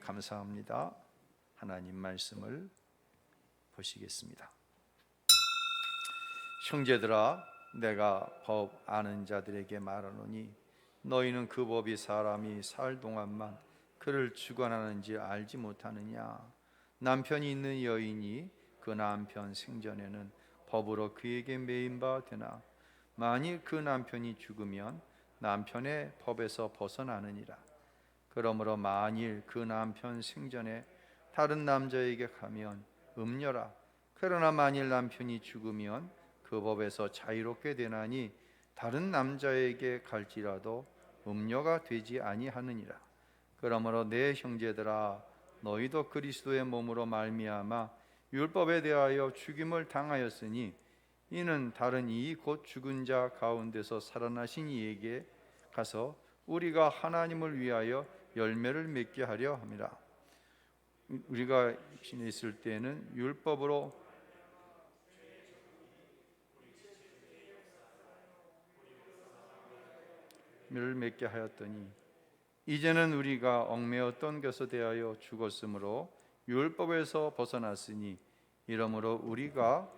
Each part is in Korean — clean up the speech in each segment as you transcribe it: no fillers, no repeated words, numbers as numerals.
감사합니다. 하나님 말씀을 보시겠습니다. 형제들아, 내가 법 아는 자들에게 말하노니 너희는 그 법이 사람이 살 동안만 그를 주관하는지 알지 못하느냐. 남편이 있는 여인이 그 남편 생전에는 법으로 그에게 매인 바 되나 만일 그 남편이 죽으면 남편의 법에서 벗어나느니라. 그러므로 만일 그 남편 생전에 다른 남자에게 가면 음녀라. 그러나 만일 남편이 죽으면 그 법에서 자유롭게 되나니 다른 남자에게 갈지라도 음녀가 되지 아니하느니라. 그러므로 내 형제들아, 너희도 그리스도의 몸으로 말미암아 율법에 대하여 죽임을 당하였으니 이는 다른 이 곧 죽은 자 가운데서 살아나신 이에게 가서 우리가 하나님을 위하여 열매를 맺게 하려 함이라. 우리가 신에 있을 때에는 율법으로 열매를 맺게 하였더니 이제는 우리가 얽매였던 것에 대하여 죽었으므로 율법에서 벗어났으니 이러므로 우리가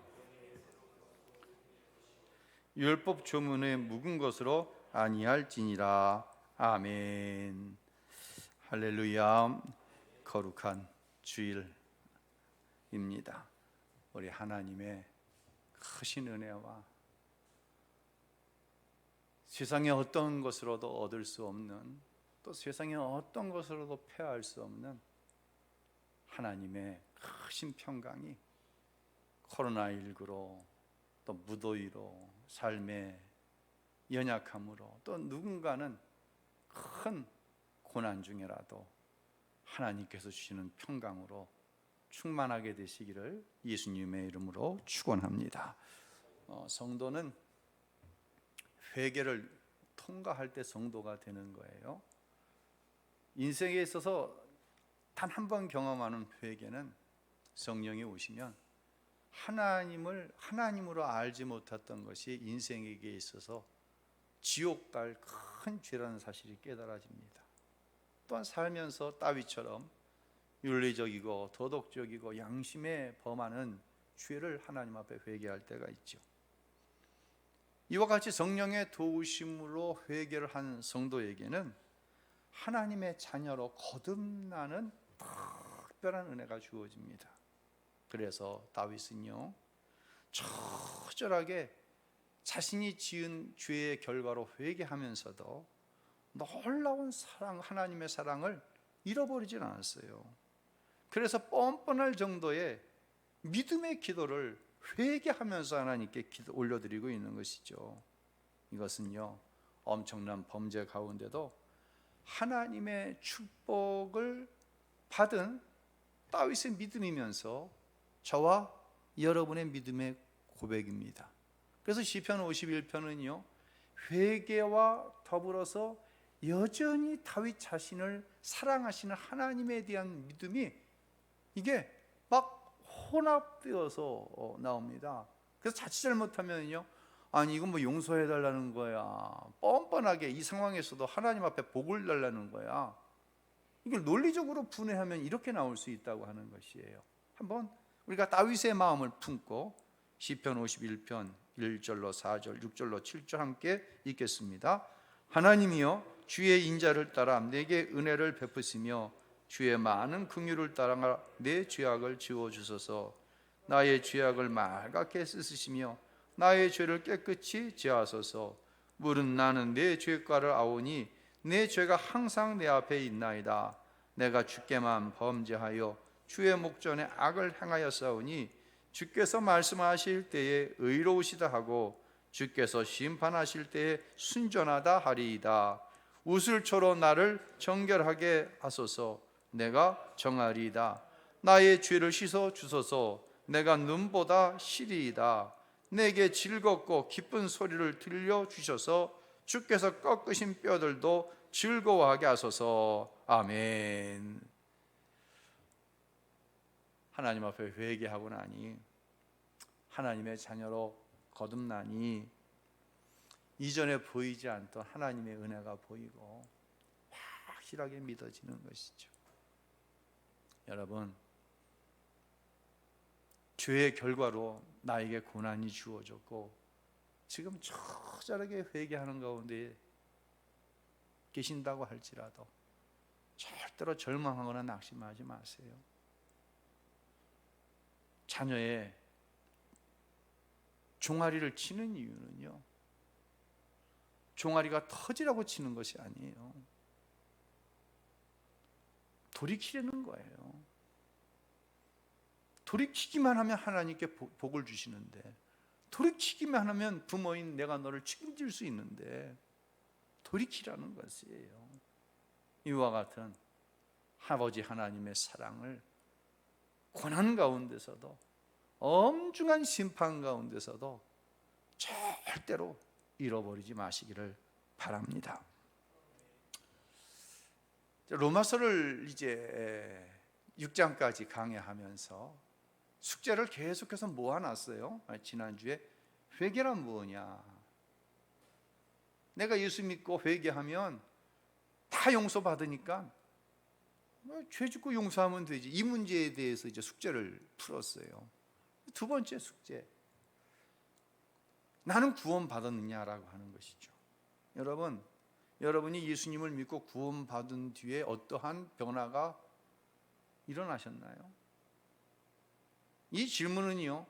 율법 조문에 묵은 것으로 아니할지니라. 아멘. 할렐루야. 거룩한 주일입니다. 우리 하나님의 크신 은혜와 세상의 어떤 것으로도 얻을 수 없는, 또 세상의 어떤 것으로도 패할 수 없는 하나님의 크신 평강이 코로나19로 또 무더위로 삶의 연약함으로 또 누군가는 큰 고난 중에라도 하나님께서 주시는 평강으로 충만하게 되시기를 예수님의 이름으로 축원합니다. 성도는 회개를 통과할 때 성도가 되는 거예요. 인생에 있어서 단 한 번 경험하는 회개는 성령이 오시면 하나님으로 알지 못했던 것이 인생에게 있어서 지옥 갈 큰 죄라는 사실이 깨달아집니다. 또한 살면서 다윗처럼 윤리적이고 도덕적이고 양심에 범하는 죄를 하나님 앞에 회개할 때가 있죠. 이와 같이 성령의 도우심으로 회개를 한 성도에게는 하나님의 자녀로 거듭나는 특별한 은혜가 주어집니다. 그래서 다윗은요, 처절하게 자신이 지은 죄의 결과로 회개하면서도 놀라운 사랑, 하나님의 사랑을 잃어버리진 않았어요. 그래서 뻔뻔할 정도의 믿음의 기도를 회개하면서 하나님께 올려드리고 있는 것이죠. 이것은요, 엄청난 범죄 가운데도 하나님의 축복을 받은 다윗의 믿음이면서 저와 여러분의 믿음의 고백입니다. 그래서 시편 51편은요, 회개와 더불어서 여전히 다윗 자신을 사랑하시는 하나님에 대한 믿음이 이게 막 혼합되어서 나옵니다. 그래서 자칫 잘못하면요, 아니 이건 뭐 용서해 달라는 거야, 뻔뻔하게 이 상황에서도 하나님 앞에 복을 달라는 거야, 이걸 논리적으로 분해하면 이렇게 나올 수 있다고 하는 것이에요. 한번 우리가 다윗의 마음을 품고 시편 51편 1절로 4절 6절로 7절 함께 읽겠습니다. 하나님이여, 주의 인자를 따라 내게 은혜를 베푸시며 주의 많은 긍휼을 따라 내 죄악을 지워주소서. 나의 죄악을 맑게 씻으시며 나의 죄를 깨끗이 제하소서. 물은 나는 내 죄가를 아오니 내 죄가 항상 내 앞에 있나이다. 내가 주께만 범죄하여 주의 목전에 악을 행하였사오니 주께서 말씀하실 때에 의로우시다 하고 주께서 심판하실 때에 순전하다 하리이다. 우슬초로 나를 정결하게 하소서. 내가 정하리이다. 나의 죄를 씻어 주소서. 내가 눈보다 시리이다. 내게 즐겁고 기쁜 소리를 들려주셔서 주께서 꺾으신 뼈들도 즐거워하게 하소서. 아멘. 하나님 앞에 회개하고 나니, 하나님의 자녀로 거듭나니 이전에 보이지 않던 하나님의 은혜가 보이고 확실하게 믿어지는 것이죠. 여러분, 죄의 결과로 나에게 고난이 주어졌고 지금 처절하게 회개하는 가운데 계신다고 할지라도 절대로 절망하거나 낙심하지 마세요. 자녀의 종아리를 치는 이유는요, 종아리가 터지라고 치는 것이 아니에요. 돌이키려는 거예요. 돌이키기만 하면 하나님께 복을 주시는데, 돌이키기만 하면 부모인 내가 너를 책임질 수 있는데 돌이키라는 것이에요. 이와 같은 아버지 하나님의 사랑을 고난 가운데서도, 엄중한 심판 가운데서도 절대로 잃어버리지 마시기를 바랍니다. 로마서를 이제 6장까지 강해하면서 숙제를 계속해서 모아놨어요. 지난주에 회개란 무엇이냐, 내가 예수 믿고 회개하면 다 용서받으니까 죄 짓고 용서하면 되지, 이 문제에 대해서 이제 숙제를 풀었어요. 두 번째 숙제, 나는 구원받았느냐라고 하는 것이죠. 여러분이 예수님을 믿고 구원받은 뒤에 어떠한 변화가 일어나셨나요? 이 질문은요,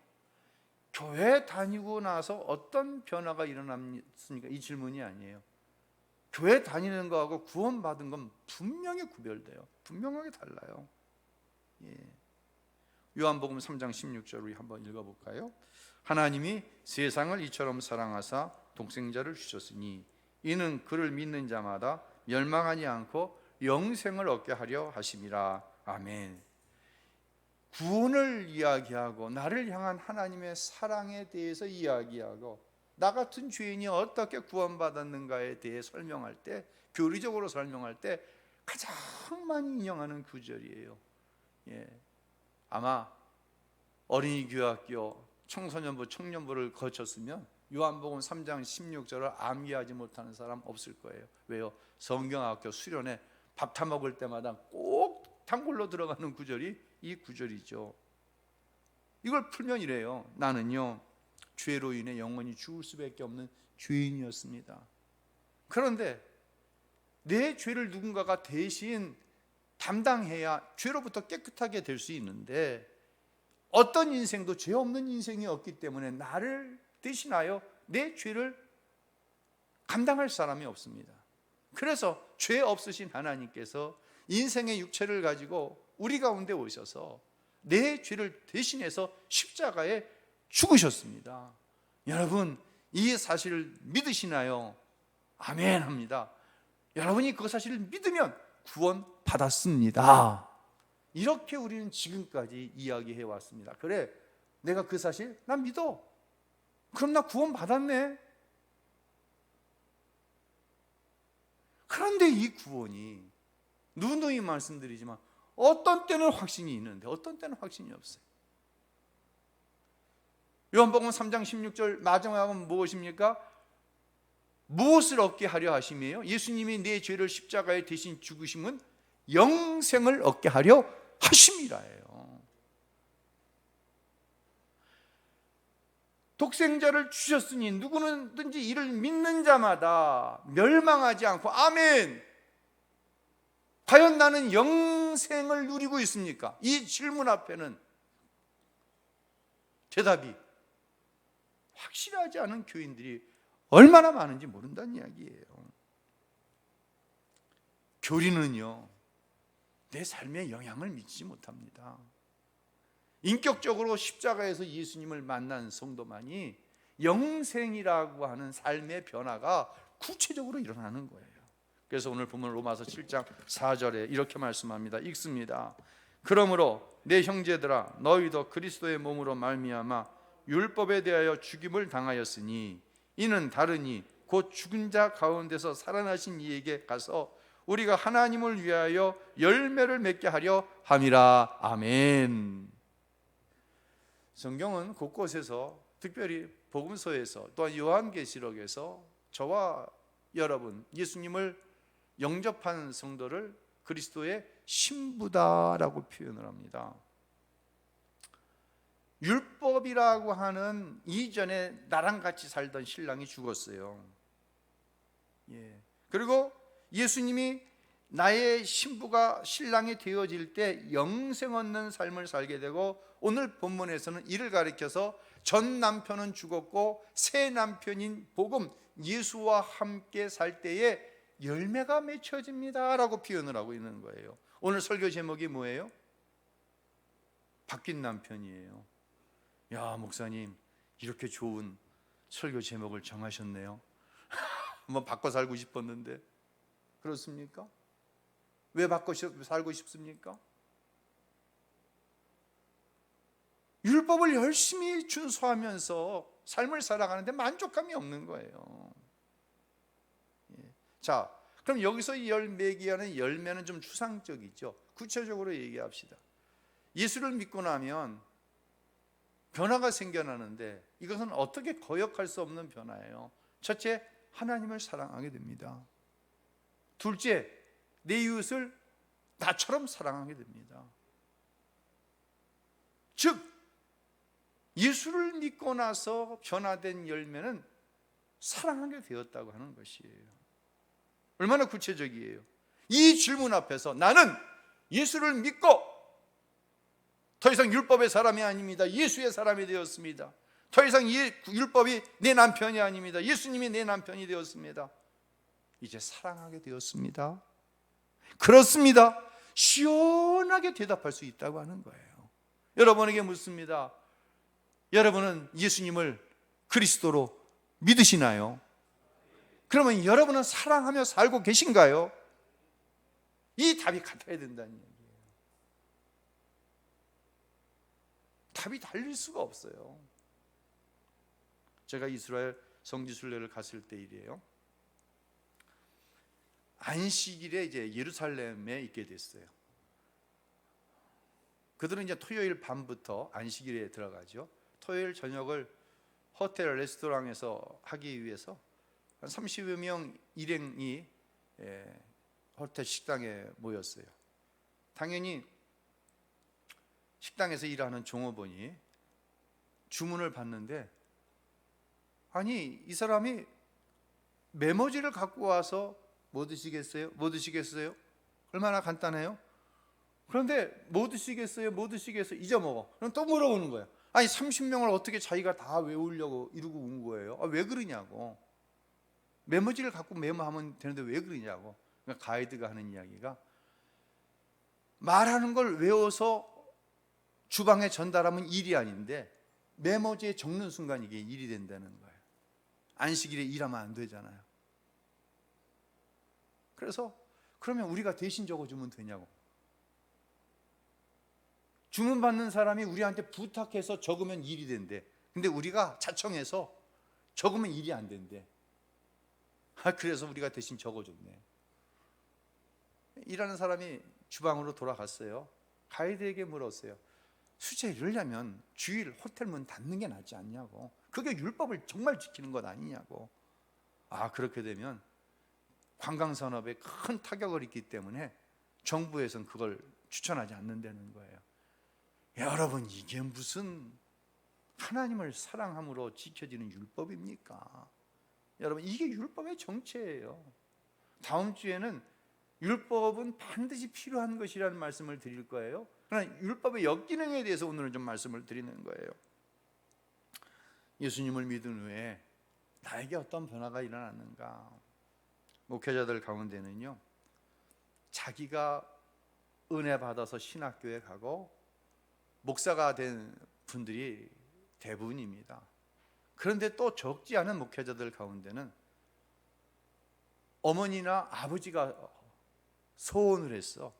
교회 다니고 나서 어떤 변화가 일어났습니까? 이 질문이 아니에요. 교회 다니는 거하고 구원받은 건 분명히 구별돼요. 분명하게 달라요. 요한복음 3장 16절 우리 한번 읽어볼까요? 하나님이 세상을 이처럼 사랑하사 독생자를 주셨으니 이는 그를 믿는 자마다 멸망하지 않고 영생을 얻게 하려 하심이라. 아멘. 구원을 이야기하고 나를 향한 하나님의 사랑에 대해서 이야기하고 나 같은 죄인이 어떻게 구원받았는가에 대해 설명할 때, 교리적으로 설명할 때 가장 많이 인용하는 구절이에요. 아마 어린이 교학교, 청소년부, 청년부를 거쳤으면 요한복음 3장 16절을 암기하지 못하는 사람 없을 거예요. 왜요? 성경학교 수련회 밥 타 먹을 때마다 꼭 단골로 들어가는 구절이 이 구절이죠. 이걸 풀면 이래요. 나는요, 죄로 인해 영원히 죽을 수밖에 없는 죄인이었습니다. 그런데 내 죄를 누군가가 대신 담당해야 죄로부터 깨끗하게 될 수 있는데, 어떤 인생도 죄 없는 인생이 없기 때문에 나를 대신하여 내 죄를 감당할 사람이 없습니다. 그래서 죄 없으신 하나님께서 인생의 육체를 가지고 우리 가운데 오셔서 내 죄를 대신해서 십자가에 죽으셨습니다. 여러분, 이 사실을 믿으시나요? 아멘 합니다. 여러분이 그 사실을 믿으면 구원 받았습니다. 이렇게 우리는 지금까지 이야기해 왔습니다. 그래, 내가 그 사실 난 믿어. 그럼 나 구원 받았네. 그런데 이 구원이 누누이 말씀드리지만 어떤 때는 확신이 있는데 어떤 때는 확신이 없어요. 요한복음 3장 16절 마지막은 무엇입니까? 무엇을 얻게 하려 하심이에요? 예수님이 내 죄를 십자가에 대신 죽으심은 영생을 얻게 하려 하심이라예요. 독생자를 주셨으니 누구든지 이를 믿는 자마다 멸망하지 않고, 아멘, 과연 나는 영생을 누리고 있습니까? 이 질문 앞에는 대답이 확실하지 않은 교인들이 얼마나 많은지 모른다는 이야기예요. 교리는요, 내 삶에 영향을 미치지 못합니다. 인격적으로 십자가에서 예수님을 만난 성도만이 영생이라고 하는 삶의 변화가 구체적으로 일어나는 거예요. 그래서 오늘 보면 로마서 7장 4절에 이렇게 말씀합니다. 읽습니다. 그러므로 내 형제들아, 너희도 그리스도의 몸으로 말미암아 율법에 대하여 죽임을 당하였으니 이는 다르니 곧 죽은 자 가운데서 살아나신 이에게 가서 우리가 하나님을 위하여 열매를 맺게 하려 함이라. 아멘. 성경은 곳곳에서, 특별히 복음서에서 또한 요한계시록에서 저와 여러분, 예수님을 영접한 성도를 그리스도의 신부다라고 표현을 합니다. 율법이라고 하는 이전에 나랑 같이 살던 신랑이 죽었어요. 그리고 예수님이 나의 신부가 신랑이 되어질 때 영생 얻는 삶을 살게 되고, 오늘 본문에서는 이를 가리켜서 전 남편은 죽었고 새 남편인 복음 예수와 함께 살 때에 열매가 맺혀집니다 라고 표현을 하고 있는 거예요. 오늘 설교 제목이 뭐예요? 바뀐 남편이에요. 야, 목사님 이렇게 좋은 설교 제목을 정하셨네요. 한번 바꿔 살고 싶었는데. 그렇습니까? 왜 바꿔 살고 싶습니까? 율법을 열심히 준수하면서 삶을 살아가는데 만족감이 없는 거예요. 자, 그럼 여기서 열매기하는 열매는 좀 추상적이죠. 구체적으로 얘기합시다. 예수를 믿고 나면 변화가 생겨나는데, 이것은 어떻게 거역할 수 없는 변화예요. 첫째, 하나님을 사랑하게 됩니다. 둘째, 내 이웃을 나처럼 사랑하게 됩니다. 즉, 예수를 믿고 나서 변화된 열매는 사랑하게 되었다고 하는 것이에요. 얼마나 구체적이에요. 이 질문 앞에서 나는 예수를 믿고 더 이상 율법의 사람이 아닙니다. 예수의 사람이 되었습니다. 더 이상 율법이 내 남편이 아닙니다. 예수님이 내 남편이 되었습니다. 이제 사랑하게 되었습니다. 그렇습니다. 시원하게 대답할 수 있다고 하는 거예요. 여러분에게 묻습니다. 여러분은 예수님을 그리스도로 믿으시나요? 그러면 여러분은 사랑하며 살고 계신가요? 이 답이 같아야 된다는 얘기예요. 답이 달릴 수가 없어요. 제가 이스라엘 성지순례를 갔을 때 일이에요. 안식일에 이제 예루살렘에 있게 됐어요. 그들은 이제 토요일 밤부터 안식일에 들어가죠. 토요일 저녁을 호텔 레스토랑에서 하기 위해서 한 30여 명 일행이 호텔 식당에 모였어요. 당연히 식당에서 일하는 종업원이 주문을 받는데, 아니 이 사람이 메모지를 갖고 와서 뭐 드시겠어요? 뭐 드시겠어요? 얼마나 간단해요? 그런데 뭐 드시겠어요? 뭐 드시겠어요? 잊어먹어. 그럼 또 물어보는 거예요. 아니 30명을 어떻게 자기가 다 외우려고 이러고 온 거예요? 왜 그러냐고. 메모지를 갖고 메모하면 되는데 왜 그러냐고. 그러니까 가이드가 하는 이야기가, 말하는 걸 외워서 주방에 전달하면 일이 아닌데 메모지에 적는 순간 이게 일이 된다는 거예요. 안식일에 일하면 안 되잖아요. 그래서 그러면 우리가 대신 적어주면 되냐고. 주문 받는 사람이 우리한테 부탁해서 적으면 일이 된대. 근데 우리가 자청해서 적으면 일이 안 된대. 그래서 우리가 대신 적어줬네. 일하는 사람이 주방으로 돌아갔어요. 가이드에게 물었어요. 수제 이러려면 주일 호텔 문 닫는 게 낫지 않냐고. 그게 율법을 정말 지키는 것 아니냐고. 그렇게 되면 관광산업에 큰 타격을 입기 때문에 정부에서는 그걸 추천하지 않는다는 거예요. 여러분, 이게 무슨 하나님을 사랑함으로 지켜지는 율법입니까? 여러분, 이게 율법의 정체예요. 다음 주에는 율법은 반드시 필요한 것이라는 말씀을 드릴 거예요. 그러나 율법의 역기능에 대해서 오늘은 좀 말씀을 드리는 거예요. 예수님을 믿은 후에 나에게 어떤 변화가 일어났는가? 목회자들 가운데는요, 자기가 은혜 받아서 신학교에 가고 목사가 된 분들이 대부분입니다. 그런데 또 적지 않은 목회자들 가운데는 어머니나 아버지가 소원을 했어.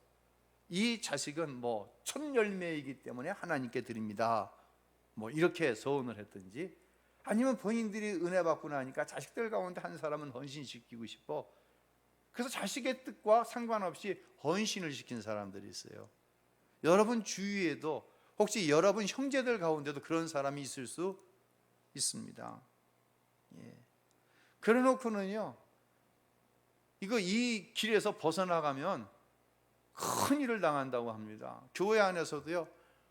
이 자식은 첫 열매이기 때문에 하나님께 드립니다. 이렇게 소원을 했든지, 아니면 본인들이 은혜 받고 나니까 자식들 가운데 한 사람은 헌신시키고 싶어. 그래서 자식의 뜻과 상관없이 헌신을 시킨 사람들이 있어요. 여러분 주위에도 혹시 여러분 형제들 가운데도 그런 사람이 있을 수 있습니다. 그래 놓고는요, 이 길에서 벗어나가면 큰 일을 당한다고 합니다. 교회 안에서도요,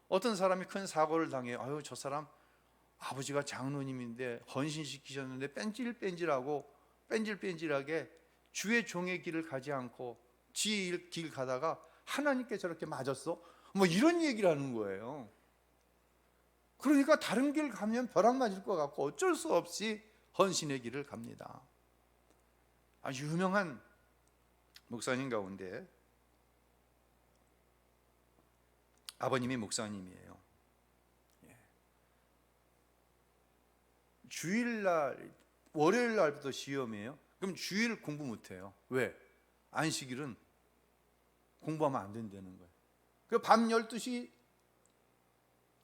어떤 사람이 큰 사고를 당해요. 아유, 저 사람 아버지가 장로님인데 헌신시키셨는데 뺀질뺀질하게 주의 종의 길을 가지 않고 지의 길 가다가 하나님께 저렇게 맞았어? 뭐 이런 얘기를 하는 거예요. 그러니까 다른 길 가면 벼락 맞을 것 같고 어쩔 수 없이 헌신의 길을 갑니다. 유명한 목사님 가운데 아버님이 목사님이에요. 주일날, 월요일날부터 시험이에요. 그럼 주일 공부 못해요. 왜? 안식일은 공부하면 안 된다는 거예요. 그 밤 12시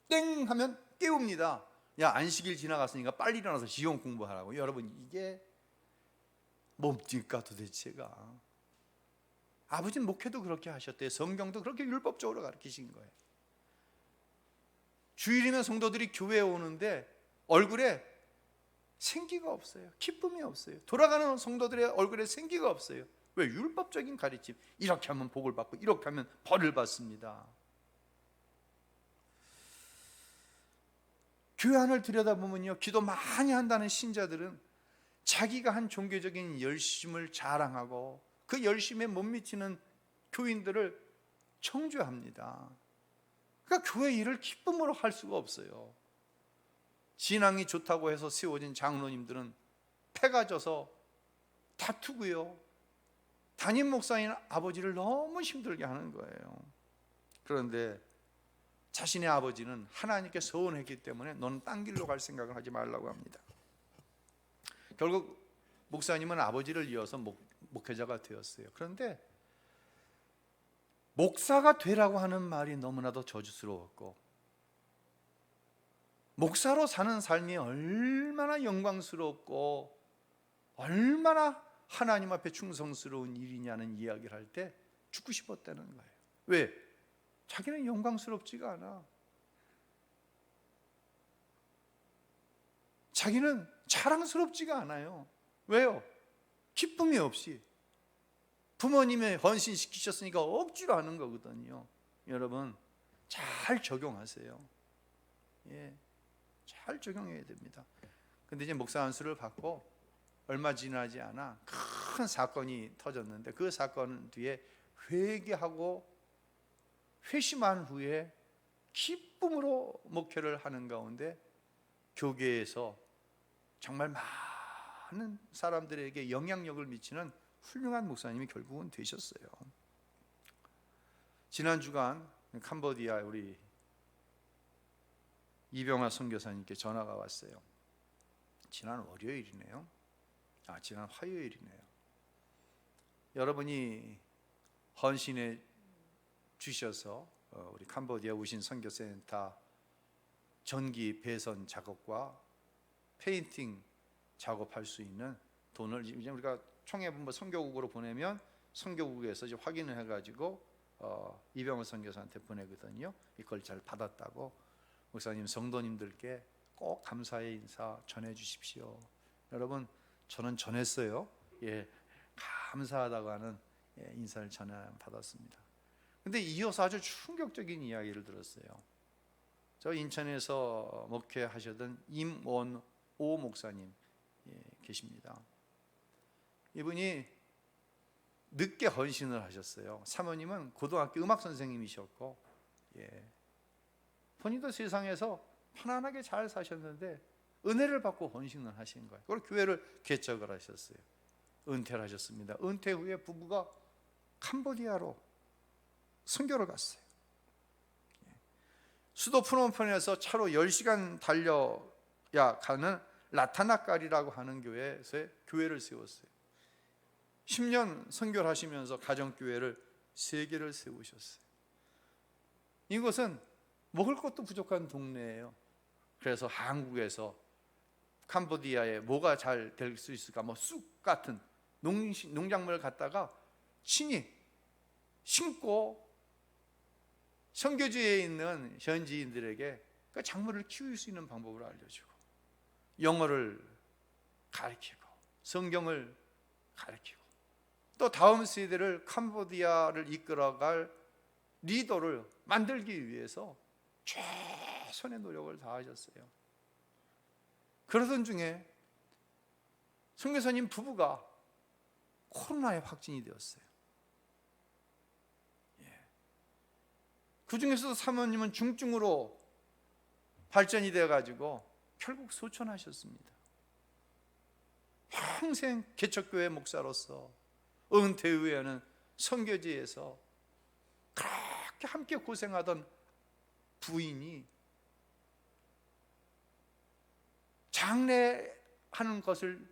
땡 하면 깨웁니다. 야, 안식일 지나갔으니까 빨리 일어나서 시험 공부하라고. 여러분, 이게 뭡니까 도대체가? 아버지는 목회도 그렇게 하셨대요. 성경도 그렇게 율법적으로 가르치신 거예요. 주일이면 성도들이 교회에 오는데 얼굴에 생기가 없어요. 기쁨이 없어요. 돌아가는 성도들의 얼굴에 생기가 없어요. 왜? 율법적인 가르침. 이렇게 하면 복을 받고 이렇게 하면 벌을 받습니다. 교회 안을 들여다보면요, 기도 많이 한다는 신자들은 자기가 한 종교적인 열심을 자랑하고 그 열심에 못 미치는 교인들을 청주합니다. 그러니까 교회 일을 기쁨으로 할 수가 없어요. 신앙이 좋다고 해서 세워진 장로님들은 패가 져서 다투고요, 담임 목사인 아버지를 너무 힘들게 하는 거예요. 그런데 자신의 아버지는 하나님께 서운했기 때문에 너는 딴 길로 갈 생각을 하지 말라고 합니다. 결국 목사님은 아버지를 이어서 목회자가 되었어요. 그런데 목사가 되라고 하는 말이 너무나도 저주스러웠고, 목사로 사는 삶이 얼마나 영광스럽고 얼마나 하나님 앞에 충성스러운 일이냐는 이야기를 할 때 죽고 싶었다는 거예요. 왜? 자기는 영광스럽지가 않아. 자기는 자랑스럽지가 않아요. 왜요? 기쁨이 없이. 부모님의 헌신시키셨으니까 억지로 하는 거거든요. 여러분, 잘 적용하세요. 잘 적용해야 됩니다. 근데 이제 목사 안수를 받고 얼마 지나지 않아 큰 사건이 터졌는데, 그 사건 뒤에 회개하고 회심한 후에 기쁨으로 목회를 하는 가운데 교계에서 정말 많은 사람들에게 영향력을 미치는 훌륭한 목사님이 결국은 되셨어요. 지난 주간 캄보디아 우리 이병화 선교사님께 전화가 왔어요. 지난 월요일이네요. 지난 화요일이네요. 여러분이 헌신해 주셔서 우리 캄보디아 우신 선교센터 전기 배선 작업과 페인팅 작업할 수 있는 돈을 이제 우리가 총회본부 선교국으로 보내면 선교국에서 이제 확인을 해가지고 이병헌 선교사한테 보내거든요. 이걸 잘 받았다고. 목사님, 성도님들께 꼭 감사의 인사 전해 주십시오. 여러분, 저는 전했어요. 감사하다고 하는 인사를 받았습니다. 근데 이어서 아주 충격적인 이야기를 들었어요. 저 인천에서 목회하셨던 임원오 목사님 계십니다. 이분이 늦게 헌신을 하셨어요. 사모님은 고등학교 음악 선생님이셨고, 본인도 세상에서 편안하게 잘 사셨는데 은혜를 받고 헌신을 하신 거예요. 그리고 교회를 개척을 하셨어요. 은퇴를 하셨습니다. 은퇴 후에 부부가 캄보디아로 선교를 갔어요. 수도 프놈펜에서 차로 10시간 달려야 가는 라타나까리라고 하는 교회에서 교회를 세웠어요. 10년 선교를 하시면서 가정교회를 3개를 세우셨어요. 이곳은 먹을 것도 부족한 동네예요. 그래서 한국에서 캄보디아에 뭐가 잘 될 수 있을까, 쑥 같은 농작물을 갖다가 친히 심고 선교지에 있는 현지인들에게 그 작물을 키울 수 있는 방법을 알려주고, 영어를 가르치고 성경을 가르치고, 또 다음 세대를 캄보디아를 이끌어갈 리더를 만들기 위해서 최선의 노력을 다하셨어요. 그러던 중에 선교사님 부부가 코로나에 확진이 되었어요. 그 중에서도 사모님은 중증으로 발전이 되어가지고 결국 소천하셨습니다. 평생 개척교회 목사로서 은퇴 후에는 선교지에서 그렇게 함께 고생하던 부인이 장례하는 것을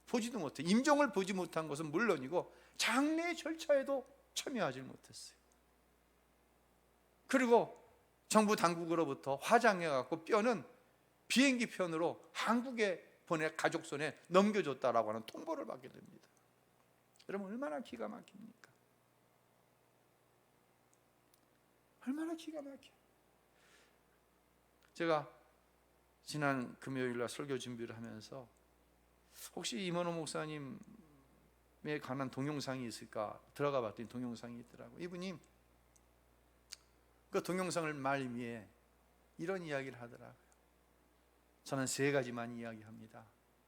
보지도 못해, 임종을 보지 못한 것은 물론이고 장례 절차에도 참여하지 못했어요. 그리고 정부 당국으로부터 화장해갖고 뼈는 비행기 편으로 한국에 보내 가족 손에 넘겨줬다라고 하는 통보를 받게 됩니다. 여러분, 얼마나 기가 막힙니까? 얼마나 기가 막혀. 제가 지난 금요일날 설교 준비를 하면서 혹시 이만호 목사님에 관한 동영상이 있을까 들어가 봤더니 동영상이 있더라고요. 이분이 그 동영상을 말미에 이런 이야기를 하더라고요. 저는 3가지만 이야기합니다.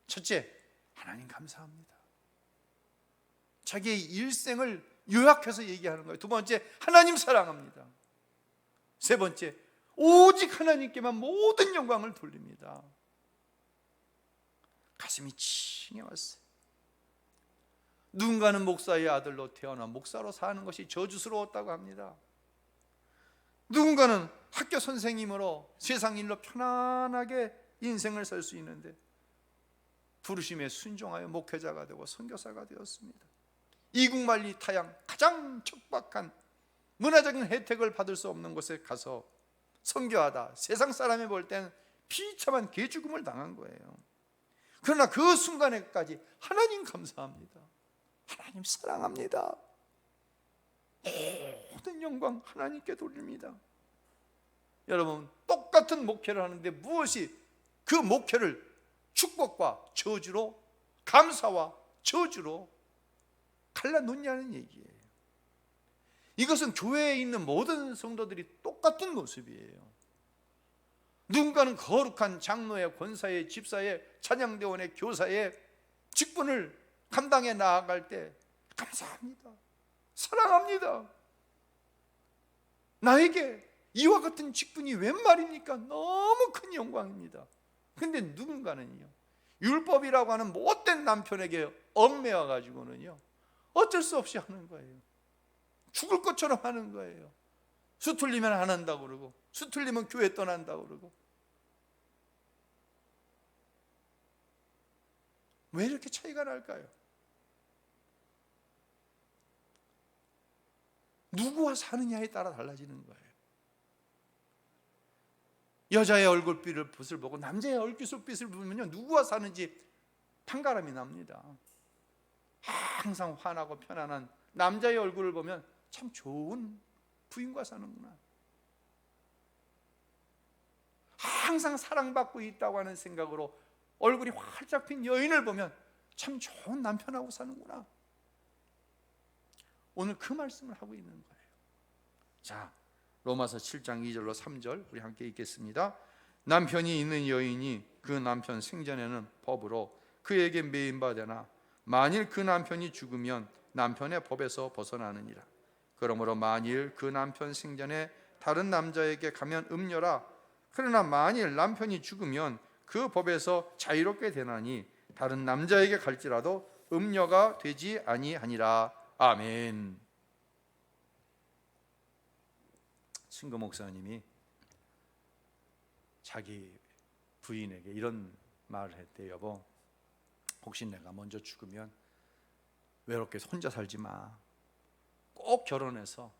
첫째, 하나님 감사합니다. 자기의 일생을 요약해서 얘기하는 거예요. 두 번째, 하나님 사랑합니다. 세 번째, 오직 하나님께만 모든 영광을 돌립니다. 가슴이 칭해왔어요. 누군가는 목사의 아들로 태어나 목사로 사는 것이 저주스러웠다고 합니다. 누군가는 학교 선생님으로 세상 일로 편안하게 인생을 살 수 있는데 부르심에 순종하여 목회자가 되고 선교사가 되었습니다. 이국만리 타양, 가장 척박한 문화적인 혜택을 받을 수 없는 곳에 가서 선교하다 세상 사람이 볼 땐 비참한 개죽음을 당한 거예요. 그러나 그 순간에까지 하나님 감사합니다, 하나님 사랑합니다, 모든 영광 하나님께 돌립니다. 여러분, 똑같은 목회를 하는데 무엇이 그 목회를 축복과 저주로, 감사와 저주로 갈라놓냐는 얘기예요. 이것은 교회에 있는 모든 성도들이 똑같은 모습이에요. 누군가는 거룩한 장로의, 권사의, 집사의, 찬양대원의, 교사의 직분을 감당해 나아갈 때 감사합니다, 사랑합니다, 나에게 이와 같은 직분이 웬 말입니까? 너무 큰 영광입니다. 근데 누군가는요, 율법이라고 하는 못된 남편에게 얽매여 가지고는요 어쩔 수 없이 하는 거예요. 죽을 것처럼 하는 거예요. 수틀리면 안 한다고 그러고, 수틀리면 교회 떠난다고 그러고. 왜 이렇게 차이가 날까요? 누구와 사느냐에 따라 달라지는 거예요. 여자의 얼굴빛을 보고 남자의 얼굴빛을 보면요, 누구와 사는지 판가름이 납니다. 항상 환하고 편안한 남자의 얼굴을 보면 참 좋은 부인과 사는구나, 항상 사랑받고 있다고 하는 생각으로 얼굴이 활짝 핀 여인을 보면 참 좋은 남편하고 사는구나. 오늘 그 말씀을 하고 있는 거예요. 자, 로마서 7장 2절로 3절 우리 함께 읽겠습니다. 남편이 있는 여인이 그 남편 생전에는 법으로 그에게 매인 바 되나 만일 그 남편이 죽으면 남편의 법에서 벗어나느니라. 그러므로 만일 그 남편 생전에 다른 남자에게 가면 음녀라. 그러나 만일 남편이 죽으면 그 법에서 자유롭게 되나니 다른 남자에게 갈지라도 음녀가 되지 아니하니라. 아멘. 신고 목사님이 자기 부인에게 이런 말을 했대. 여보, 혹시 내가 먼저 죽으면 외롭게 혼자 살지 마. 꼭 결혼해서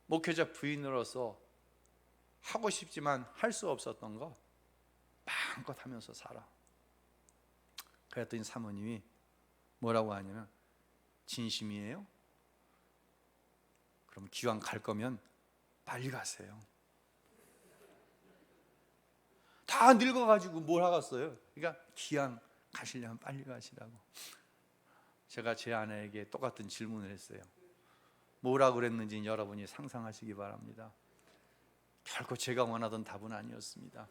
목회자 부인으로서 하고 싶지만 할 수 없었던 거 마음껏 하면서 살아. 그랬더니 사모님이 뭐라고 하냐면, 진심이에요? 그럼 기왕 갈 거면 빨리 가세요. 다 늙어가지고 뭘 하겠어요? 그러니까 기왕 가시려면 빨리 가시라고. 제가 제 아내에게 똑같은 질문을 했어요. 뭐라 그랬는지 여러분이 상상하시기 바랍니다. 결코 제가 원하던 답은 아니었습니다.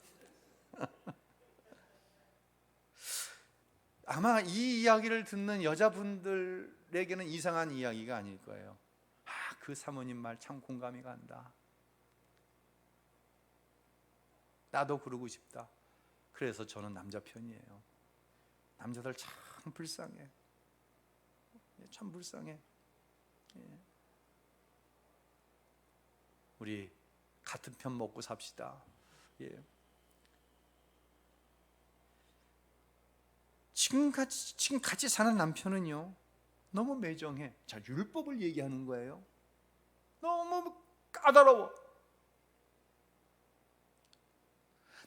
아마 이 이야기를 듣는 여자분들에게는 이상한 이야기가 아닐 거예요. 그 사모님 말 참 공감이 간다. 나도 그러고 싶다. 그래서 저는 남자 편이에요. 남자들 참 불쌍해. 참 불쌍해. 우리 같은 편 먹고 삽시다. 지금 같이 사는 남편은요, 너무 매정해. 자, 율법을 얘기하는 거예요. 너무 까다로워.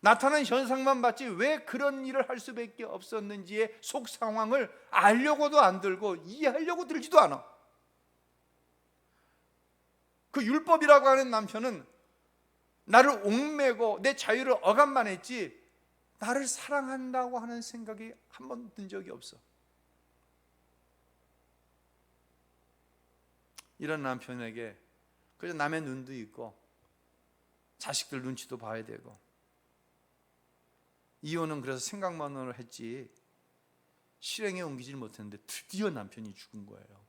나타난 현상만 봤지 왜 그런 일을 할 수밖에 없었는지의 속 상황을 알려고도 안 들고 이해하려고 들지도 않아. 그 율법이라고 하는 남편은 나를 옥매고 내 자유를 억압만 했지 나를 사랑한다고 하는 생각이 한 번도 든 적이 없어. 이런 남편에게 그래서 남의 눈도 있고 자식들 눈치도 봐야 되고, 이혼은 그래서 생각만으로 했지 실행에 옮기질 못했는데 드디어 남편이 죽은 거예요.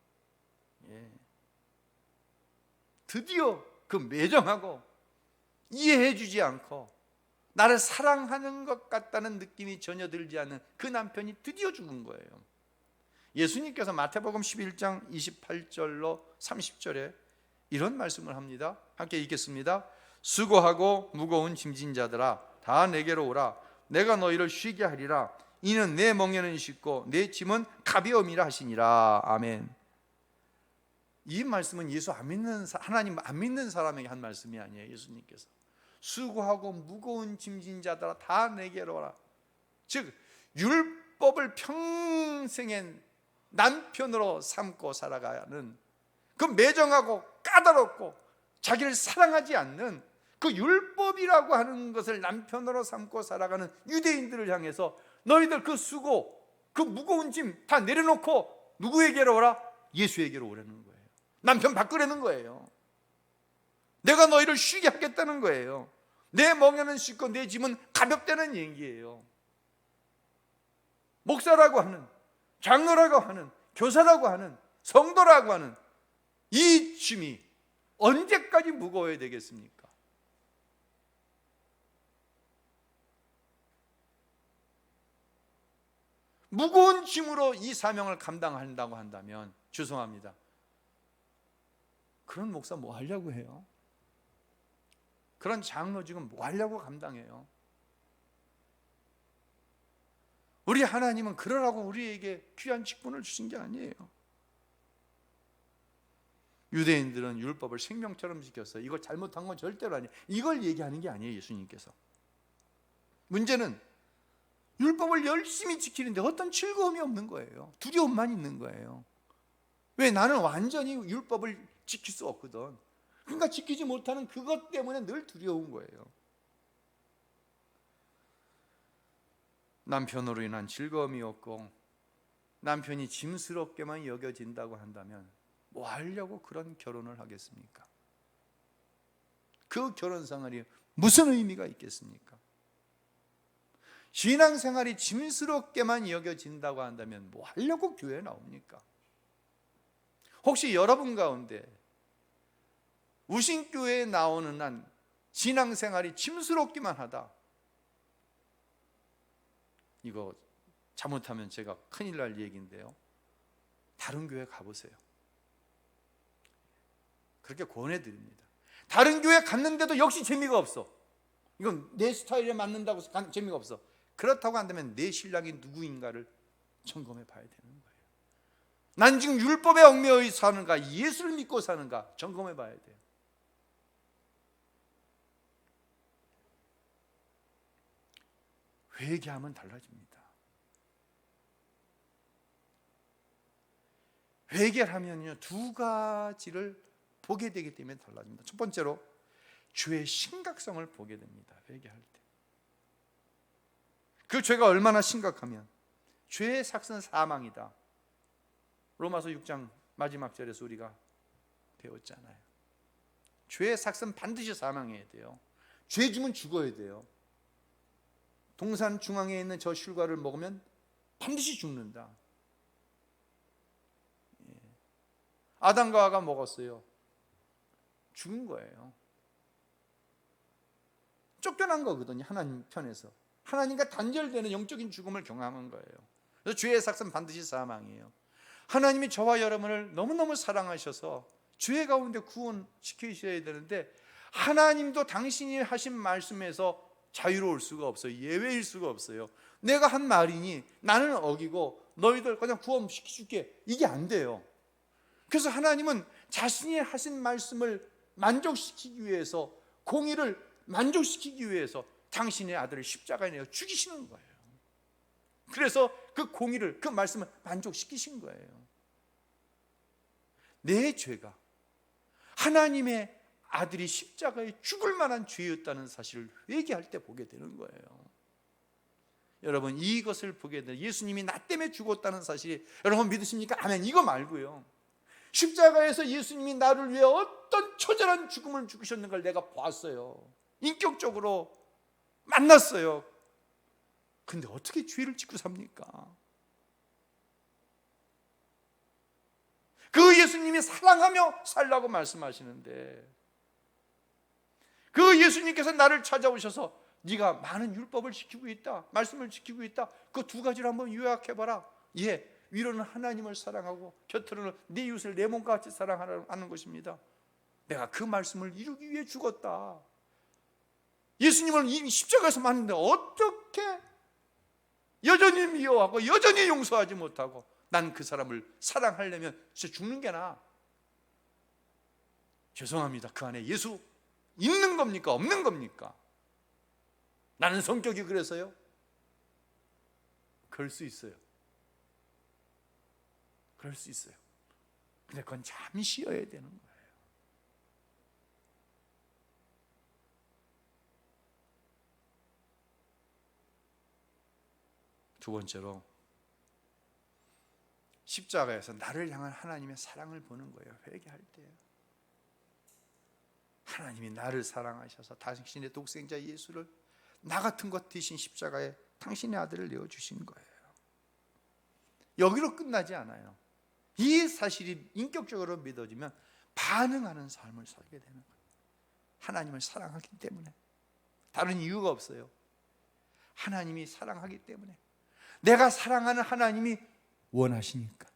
드디어 그 매정하고 이해해주지 않고 나를 사랑하는 것 같다는 느낌이 전혀 들지 않는 그 남편이 드디어 죽은 거예요. 예수님께서 마태복음 11장 28절로 30절에 이런 말씀을 합니다. 함께 읽겠습니다. 수고하고 무거운 짐진 자들아 다 내게로 오라. 내가 너희를 쉬게 하리라. 이는 내 멍에는 쉽고 내 짐은 가벼움이라 하시니라. 아멘. 이 말씀은 예수 안 믿는 하나님 안 믿는 사람에게 한 말씀이 아니에요. 예수님께서 수고하고 무거운 짐진 자들아 다 내게로 오라. 즉 율법을 평생에 남편으로 삼고 살아가는 그 매정하고 까다롭고 자기를 사랑하지 않는 그 율법이라고 하는 것을 남편으로 삼고 살아가는 유대인들을 향해서 너희들 그 수고 그 무거운 짐 다 내려놓고 누구에게로 오라? 예수에게로 오라는 거예요. 남편 바꾸라는 거예요. 내가 너희를 쉬게 하겠다는 거예요. 내 멍에는 쉽고 내 짐은 가볍다는 얘기예요. 목사라고 하는, 장로라고 하는, 교사라고 하는, 성도라고 하는 이 짐이 언제까지 무거워야 되겠습니까? 무거운 짐으로 이 사명을 감당한다고 한다면 죄송합니다. 그런 목사 뭐 하려고 해요? 그런 장로 지금 뭐 하려고 감당해요? 우리 하나님은 그러라고 우리에게 귀한 직분을 주신 게 아니에요. 유대인들은 율법을 생명처럼 지켰어요. 이거 잘못한 건 절대로 아니에요. 이걸 얘기하는 게 아니에요. 예수님께서. 문제는 율법을 열심히 지키는데 어떤 즐거움이 없는 거예요. 두려움만 있는 거예요. 왜? 나는 완전히 율법을 지킬 수 없거든. 그러니까 지키지 못하는 그것 때문에 늘 두려운 거예요. 남편으로 인한 즐거움이 없고 남편이 짐스럽게만 여겨진다고 한다면 뭐 하려고 그런 결혼을 하겠습니까? 그 결혼 생활이 무슨 의미가 있겠습니까? 신앙생활이 짐스럽게만 여겨진다고 한다면 뭐 하려고 교회에 나옵니까? 혹시 여러분 가운데 우신교회에 나오는 한 신앙생활이 짐스럽기만 하다, 이거 잘못하면 제가 큰일 날 얘기인데요, 다른 교회 가보세요. 그렇게 권해드립니다. 다른 교회 갔는데도 역시 재미가 없어. 이건 내 스타일에 맞는다고 재미가 없어. 그렇다고 한다면 내 신랑이 누구인가를 점검해 봐야 되는 거예요. 난 지금 율법에 얽매여 사는가, 예수를 믿고 사는가 점검해 봐야 돼요. 회개하면 달라집니다. 회개를 하면요, 두 가지를 보게 되기 때문에 달라집니다. 첫 번째로 죄의 심각성을 보게 됩니다. 회개할 때 그 죄가 얼마나 심각하면 죄의 삭은 사망이다. 로마서 6장 마지막 절에서 우리가 배웠잖아요. 죄의 삭은 반드시 사망해야 돼요. 죄 지면 죽어야 돼요. 동산 중앙에 있는 저 실과를 먹으면 반드시 죽는다. 아담과 하와가 먹었어요. 죽은 거예요. 쫓겨난 거거든요. 하나님 편에서 하나님과 단절되는 영적인 죽음을 경험한 거예요. 그래서 죄의 삭은 반드시 사망이에요. 하나님이 저와 여러분을 너무너무 사랑하셔서 죄 가운데 구원시키셔야 되는데 하나님도 당신이 하신 말씀에서 자유로울 수가 없어요. 예외일 수가 없어요. 내가 한 말이니 나는 어기고 너희들 그냥 구원시켜줄게, 이게 안 돼요. 그래서 하나님은 자신이 하신 말씀을 만족시키기 위해서, 공의를 만족시키기 위해서 당신의 아들을 십자가에 내어 죽이시는 거예요. 그래서 그 공의를, 그 말씀을 만족시키신 거예요. 내 죄가 하나님의 아들이 십자가에 죽을 만한 죄였다는 사실을 회개할 때 보게 되는 거예요. 여러분, 이것을 보게 되는, 예수님이 나 때문에 죽었다는 사실이 여러분 믿으십니까? 아멘. 이거 말고요, 십자가에서 예수님이 나를 위해 어떤 처절한 죽음을 죽으셨는 걸 내가 봤어요. 인격적으로 만났어요. 근데 어떻게 죄를 짓고 삽니까? 그 예수님이 사랑하며 살라고 말씀하시는데, 그 예수님께서 나를 찾아오셔서 네가 많은 율법을 지키고 있다, 말씀을 지키고 있다, 그 두 가지를 한번 요약해봐라. 예, 위로는 하나님을 사랑하고 곁으로는 네 이웃을 내 몸과 같이 사랑하는 것입니다. 내가 그 말씀을 이루기 위해 죽었다. 예수님을 이미 십자가에서 만났는데 어떻게 여전히 미워하고 여전히 용서하지 못하고 난 그 사람을 사랑하려면 진짜 죽는 게 나아. 죄송합니다. 그 안에 예수 있는 겁니까? 없는 겁니까? 나는 성격이 그래서요? 그럴 수 있어요. 그럴 수 있어요. 근데 그건 잠시여야 되는 거예요. 두 번째로, 십자가에서 나를 향한 하나님의 사랑을 보는 거예요. 회개할 때 하나님이 나를 사랑하셔서 당신의 독생자 예수를 나 같은 것 대신 십자가에 당신의 아들을 내어주신 거예요. 여기로 끝나지 않아요. 이 사실이 인격적으로 믿어지면 반응하는 삶을 살게 되는 거예요. 하나님을 사랑하기 때문에, 다른 이유가 없어요. 하나님이 사랑하기 때문에, 내가 사랑하는 하나님이 원하시니까,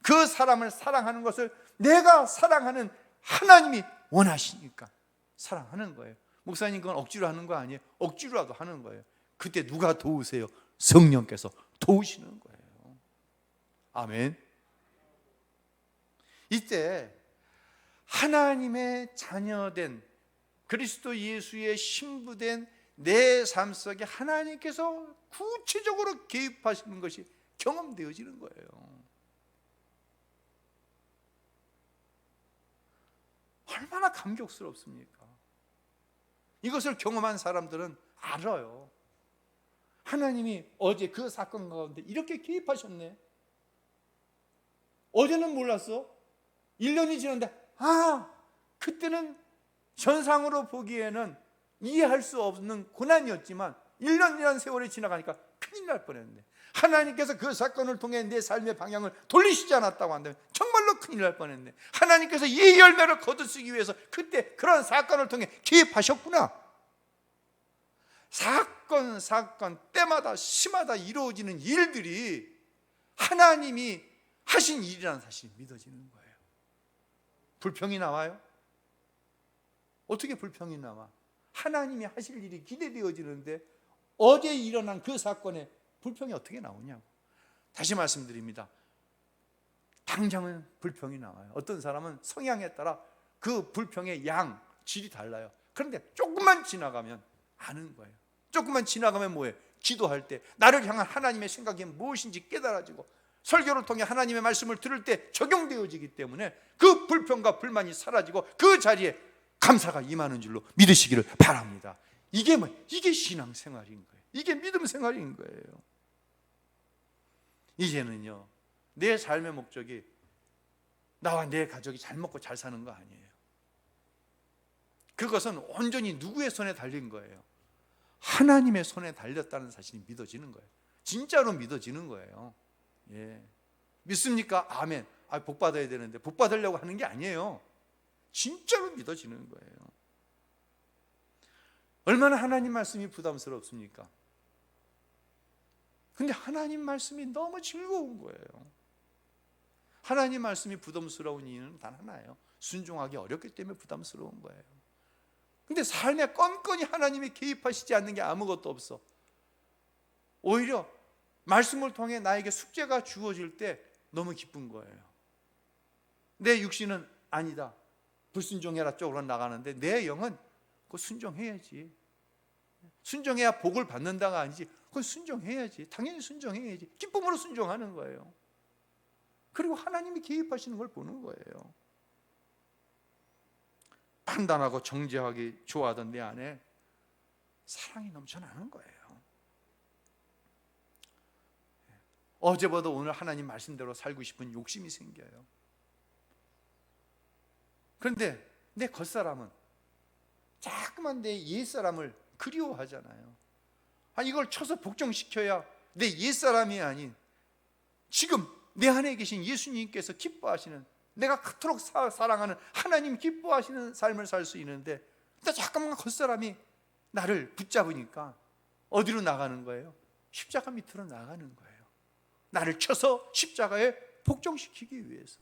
그 사람을 사랑하는 것을 내가 사랑하는 하나님이 원하시니까 사랑하는 거예요. 목사님, 그건 억지로 하는 거 아니에요. 억지로라도 하는 거예요. 그때 누가 도우세요? 성령께서 도우시는 거예요. 아멘. 이때 하나님의 자녀된, 그리스도 예수의 신부된 내 삶 속에 하나님께서 구체적으로 개입하시는 것이 경험되어지는 거예요. 얼마나 감격스럽습니까? 이것을 경험한 사람들은 알아요. 하나님이 어제 그 사건 가운데 이렇게 개입하셨네. 어제는 몰랐어. 1년이 지났는데 그때는 현상으로 보기에는 이해할 수 없는 고난이었지만 1년이라는 세월이 지나가니까 큰일 날 뻔했는데, 하나님께서 그 사건을 통해 내 삶의 방향을 돌리시지 않았다고 한다면 정말로 큰일 날 뻔했네. 하나님께서 이 열매를 거두시기 위해서 그때 그런 사건을 통해 개입하셨구나. 사건 때마다 시마다 이루어지는 일들이 하나님이 하신 일이라는 사실이 믿어지는 거예요. 불평이 나와요? 어떻게 불평이 나와? 하나님이 하실 일이 기대되어지는데 어제 일어난 그 사건에 불평이 어떻게 나오냐고. 다시 말씀드립니다. 당장은 불평이 나와요. 어떤 사람은 성향에 따라 그 불평의 양, 질이 달라요. 그런데 조금만 지나가면 아는 거예요. 조금만 지나가면 뭐예요? 기도할 때 나를 향한 하나님의 생각이 무엇인지 깨달아지고, 설교를 통해 하나님의 말씀을 들을 때 적용되어지기 때문에 그 불평과 불만이 사라지고 그 자리에 감사가 임하는 줄로 믿으시기를 바랍니다. 이게 이게 신앙생활인 거예요. 이게 믿음 생활인 거예요. 이제는요, 내 삶의 목적이 나와 내 가족이 잘 먹고 잘 사는 거 아니에요. 그것은 온전히 누구의 손에 달린 거예요? 하나님의 손에 달렸다는 사실이 믿어지는 거예요. 진짜로 믿어지는 거예요. 예. 믿습니까? 아멘. 복 받아야 되는데 복 받으려고 하는 게 아니에요. 진짜로 믿어지는 거예요. 얼마나 하나님 말씀이 부담스럽습니까? 근데 하나님 말씀이 너무 즐거운 거예요. 하나님 말씀이 부담스러운 이유는 단 하나예요. 순종하기 어렵기 때문에 부담스러운 거예요. 근데 삶에 껌껌이 하나님이 개입하시지 않는 게 아무것도 없어. 오히려 말씀을 통해 나에게 숙제가 주어질 때 너무 기쁜 거예요. 내 육신은 아니다, 불순종해라 쪽으로 나가는데 내 영은 그거 순종해야지. 순종해야 복을 받는다가 아니지. 그건 순종해야지. 당연히 순종해야지. 기쁨으로 순종하는 거예요. 그리고 하나님이 개입하시는 걸 보는 거예요. 판단하고 정죄하기 좋아하던 내 안에 사랑이 넘쳐나는 거예요. 어제보다 오늘 하나님 말씀대로 살고 싶은 욕심이 생겨요. 그런데 내 겉사람은 자꾸만 내 옛사람을 그리워하잖아요. 이걸 쳐서 복종시켜야 내 옛사람이 아닌 지금 내 안에 계신 예수님께서 기뻐하시는, 내가 그토록 사랑하는 하나님 기뻐하시는 삶을 살 수 있는데, 근데 잠깐만 겉사람이 나를 붙잡으니까 어디로 나가는 거예요? 십자가 밑으로 나가는 거예요. 나를 쳐서 십자가에 복종시키기 위해서.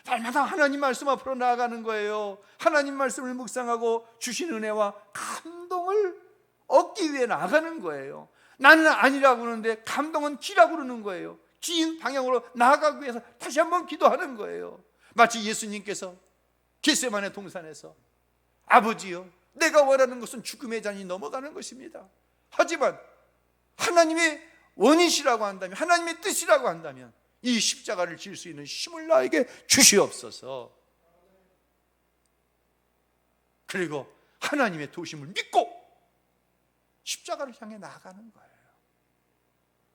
날마다 하나님 말씀 앞으로 나아가는 거예요. 하나님 말씀을 묵상하고 주신 은혜와 감동을 얻기 위해 나아가는 거예요. 나는 아니라고 그러는데 감동은 기라고 그러는 거예요. 기인 방향으로 나아가기 위해서 다시 한번 기도하는 거예요. 마치 예수님께서 겟세마네 동산에서 아버지요, 내가 원하는 것은 죽음의 잔이 넘어가는 것입니다. 하지만 하나님의 원이시라고 한다면, 하나님의 뜻이라고 한다면 이 십자가를 질 수 있는 힘을 나에게 주시옵소서. 그리고 하나님의 도심을 믿고 십자가를 향해 나아가는 거예요.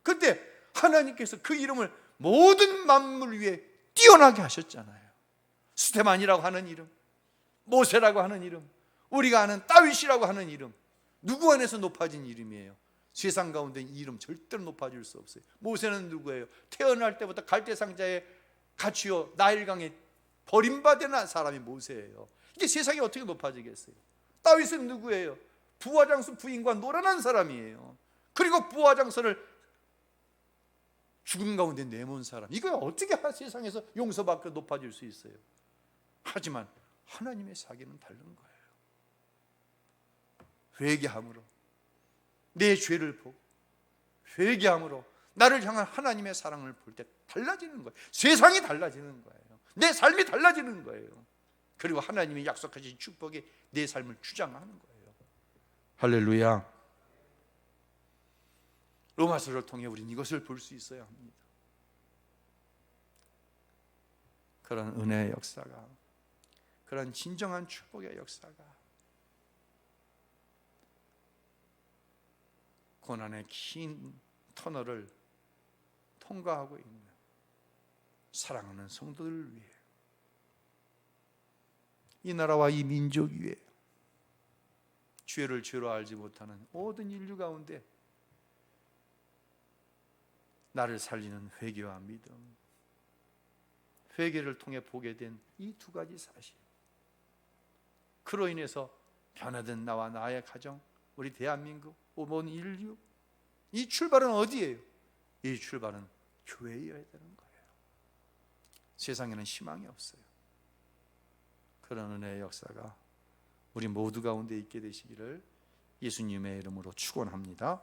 그때 하나님께서 그 이름을 모든 만물 위에 뛰어나게 하셨잖아요. 스테반이라고 하는 이름, 모세라고 하는 이름, 우리가 아는 다윗이라고 하는 이름, 누구 안에서 높아진 이름이에요. 세상 가운데 이 이름 절대로 높아질 수 없어요. 모세는 누구예요? 태어날 때부터 갈대상자에 갇히어 나일강에 버림받은 사람이 모세예요. 이게 세상이 어떻게 높아지겠어요? 다윗은 누구예요? 부하장수 부인과 노란한 사람이에요. 그리고 부하장수를 죽음 가운데 내몬 사람, 이거 어떻게 세상에서 용서받고 높아질 수 있어요? 하지만 하나님의 사기는 다른 거예요. 회개함으로 내 죄를 보고 회개함으로 나를 향한 하나님의 사랑을 볼 때 달라지는 거예요. 세상이 달라지는 거예요. 내 삶이 달라지는 거예요. 그리고 하나님이 약속하신 축복이 내 삶을 주장하는 거예요. 할렐루야. 로마서를 통해 우리는 이것을 볼 수 있어야 합니다. 그런 은혜의 역사가, 그런 진정한 축복의 역사가 고난의 긴 터널을 통과하고 있는 사랑하는 성도들을 위해, 이 나라와 이 민족 위에 죄를 죄로 알지 못하는 모든 인류 가운데 나를 살리는 회개와 믿음, 회개를 통해 보게 된 이 두 가지 사실, 그로 인해서 변화된 나와 나의 가정, 우리 대한민국, 온 인류, 이 출발은 어디예요? 이 출발은 교회여야 되는 거예요. 세상에는 희망이 없어요. 그런 은혜의 역사가 우리 모두 가운데 있게 되시기를 예수님의 이름으로 축원합니다.